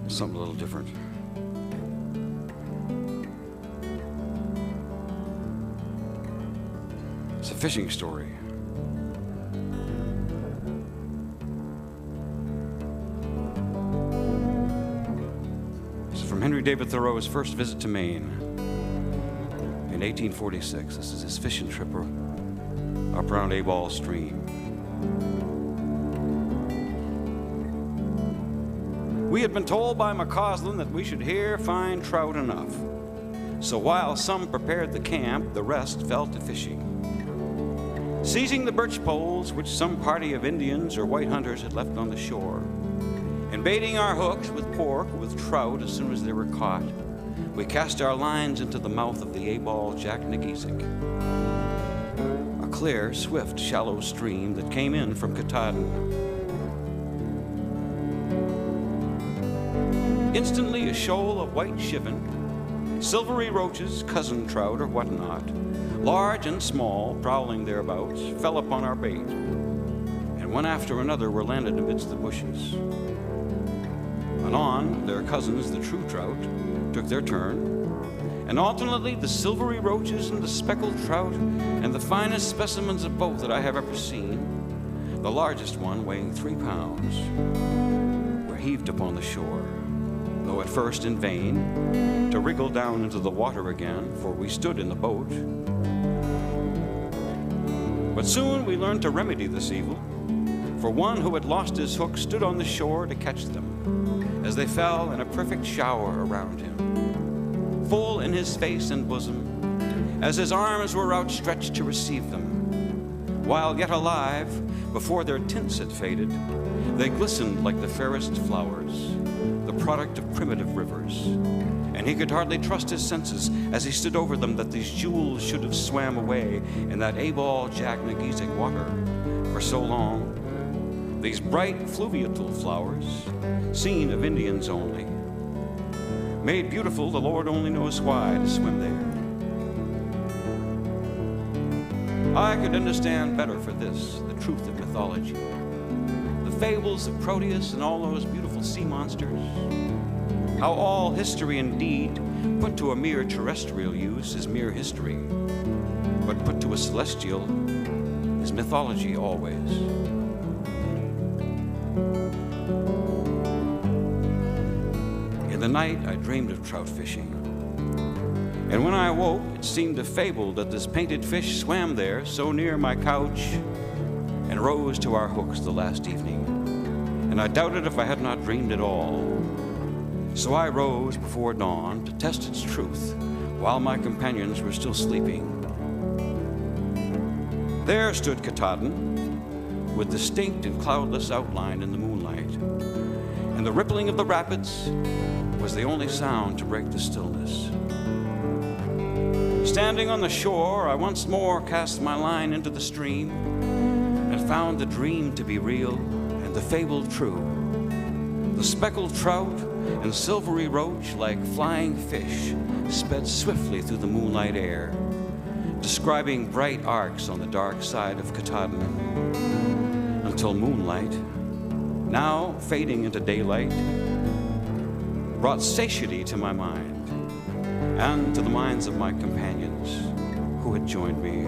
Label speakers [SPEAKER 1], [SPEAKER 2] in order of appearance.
[SPEAKER 1] Something a little different. It's a fishing story. It's from Henry David Thoreau's first visit to Maine in 1846. This is his fishing trip up around A-Ball Stream. We had been told by McCausland that we should here find trout enough. So while some prepared the camp, the rest fell to fishing. Seizing the birch poles which some party of Indians or white hunters had left on the shore, and baiting our hooks with pork or with trout as soon as they were caught, we cast our lines into the mouth of the A-Ball Jack Nageesic, a clear, swift, shallow stream that came in from Katahdin. Instantly, a shoal of white chivin, silvery roaches, cousin trout, or whatnot, large and small, prowling thereabouts, fell upon our bait, and one after another were landed amidst the bushes. Anon, their cousins, the true trout, took their turn, and alternately the silvery roaches and the speckled trout and the finest specimens of both that I have ever seen, the largest one weighing 3 pounds, were heaved upon the shore. Though at first in vain, to wriggle down into the water again, for we stood in the boat. But soon we learned to remedy this evil, for one who had lost his hook stood on the shore to catch them, as they fell in a perfect shower around him, full in his face and bosom, as his arms were outstretched to receive them. While yet alive, before their tints had faded, they glistened like the fairest flowers, the product of primitive rivers, and he could hardly trust his senses as he stood over them that these jewels should have swam away in that A-Ball Jack Nageesic water for so long. These bright fluviatal flowers, seen of Indians only, made beautiful the Lord only knows why to swim there. I could understand better for this the truth of mythology, the fables of Proteus and all those beautiful sea monsters, how all history indeed put to a mere terrestrial use is mere history, but put to a celestial is mythology always. In the night I dreamed of trout fishing, and when I awoke it seemed a fable that this painted fish swam there so near my couch and rose to our hooks the last evening, and I doubted if I had not dreamed at all. So I rose before dawn to test its truth while my companions were still sleeping. There stood Katahdin with distinct and cloudless outline in the moonlight, and the rippling of the rapids was the only sound to break the stillness. Standing on the shore, I once more cast my line into the stream and found the dream to be real and the fable true. The speckled trout and silvery roach, like flying fish, sped swiftly through the moonlight air, describing bright arcs on the dark side of Katahdin, until moonlight, now fading into daylight, brought satiety to my mind and to the minds of my companions who had joined me.